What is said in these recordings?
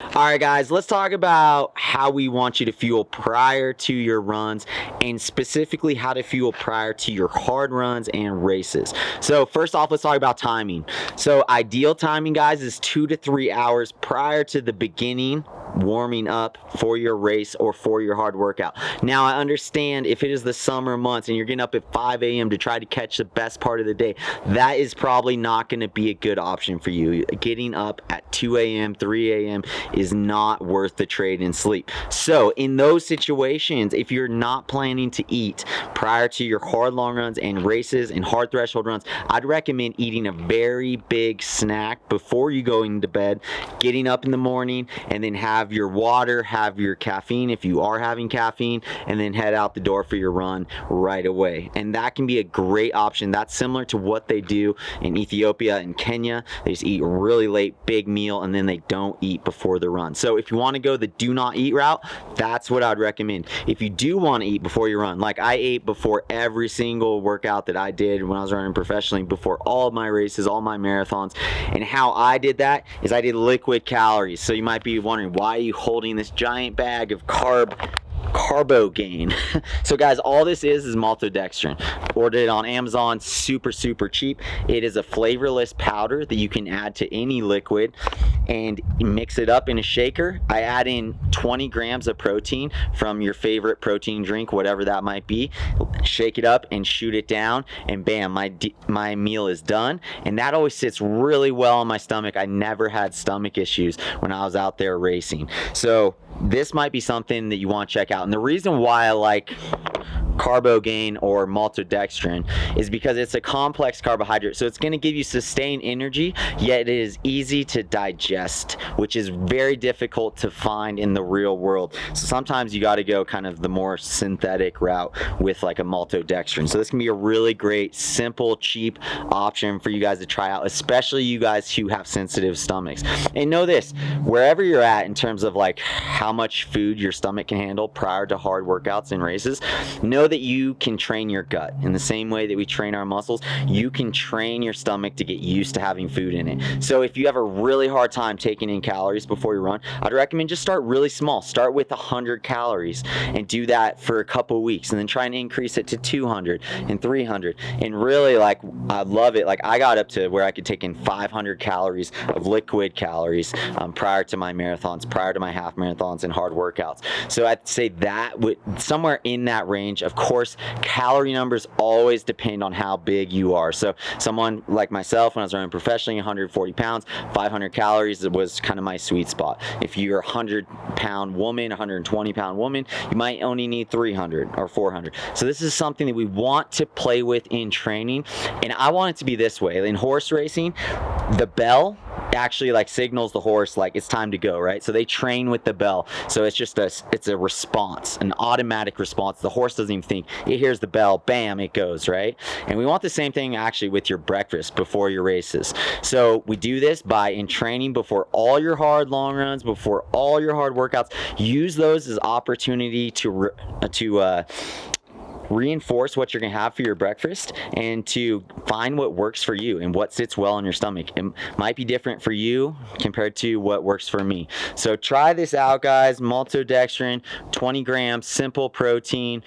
All right, guys, let's talk about how we want you to fuel prior to your runs, and specifically how to fuel prior to your hard runs and races. So first off, let's talk about timing. So ideal timing, guys, is 2 to 3 hours prior to the beginning warming up for your race or for your hard workout. Now, I understand if it is the summer months and you're getting up at 5 a.m. to try to catch the best part of the day, that is probably not going to be a good option for you. Getting up at 2 a.m., 3 a.m. is not worth the trade in sleep. So in those situations, if you're not planning to eat prior to your hard long runs and races and hard threshold runs, I'd recommend eating a very big snack before you go into bed, getting up in the morning, and then have your water, have your caffeine if you are having caffeine, and then head out the door for your run right away. And that can be a great option. That's similar to what they do in Ethiopia and Kenya. They just eat really late, big meal, and then they don't eat before the run. So if you want to go the do not eat route, that's what I'd recommend. If you do want to eat before you run, like I ate before every single workout that I did when I was running professionally, before all of my races, all my marathons. And how I did that is I did liquid calories. So you might be wondering, why are you holding this giant bag of Carbo Gain? So guys, all this is maltodextrin. Ordered it on Amazon, super cheap. It is a flavorless powder that you can add to any liquid and mix it up in a shaker. I add in 20 grams of protein from your favorite protein drink, whatever that might be. Shake it up and shoot it down, and bam, my meal is done. And that always sits really well on my stomach. I never had stomach issues when I was out there racing. So this might be something that you want to check out. And the reason why I like Carbo Gain or maltodextrin is because it's a complex carbohydrate, so it's going to give you sustained energy, yet it is easy to digest, which is very difficult to find in the real world. So sometimes you got to go kind of the more synthetic route with like a maltodextrin. So this can be a really great, simple, cheap option for you guys to try out, especially you guys who have sensitive stomachs. And know this, wherever you're at in terms of like how much food your stomach can handle prior to hard workouts and races, know that you can train your gut in the same way that we train our muscles. You can train your stomach to get used to having food in it. So if you have a really hard time taking in calories before you run, I'd recommend just start really small. Start with 100 calories and do that for a couple weeks, and then try and increase it to 200 and 300. And really, like, I love it. Like, I got up to where I could take in 500 calories of liquid calories prior to my marathons, prior to my half marathons and hard workouts. So I'd say that would somewhere in that range. Of course, calorie numbers always depend on how big you are. So someone like myself, when I was running professionally, 140 pounds, 500 calories was kind of my sweet spot. If you're a 100-pound woman, 120-pound woman, you might only need 300 or 400. So this is something that we want to play with in training. And I want it to be this way. In horse racing, the bell actually like signals the horse like it's time to go, right? So they train with the bell. So it's a response, an automatic response. The horse doesn't even think. It hears the bell, bam, it goes, right? And we want the same thing actually with your breakfast before your races. So we do this by in training before all your hard long runs, before all your hard workouts. Use those as opportunity to reinforce what you're going to have for your breakfast and to find what works for you and what sits well in your stomach. It might be different for you compared to what works for me. So try this out, guys. Maltodextrin, 20 grams, simple protein.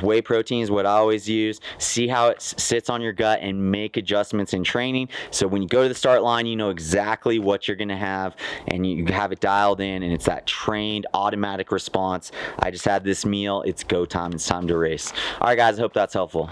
Whey protein is what I always use. See how it sits on your gut and make adjustments in training. So when you go to the start line, you know exactly what you're going to have and you have it dialed in, and it's that trained automatic response. I just had this meal. It's go time. It's time to race. All right, guys, I hope that's helpful.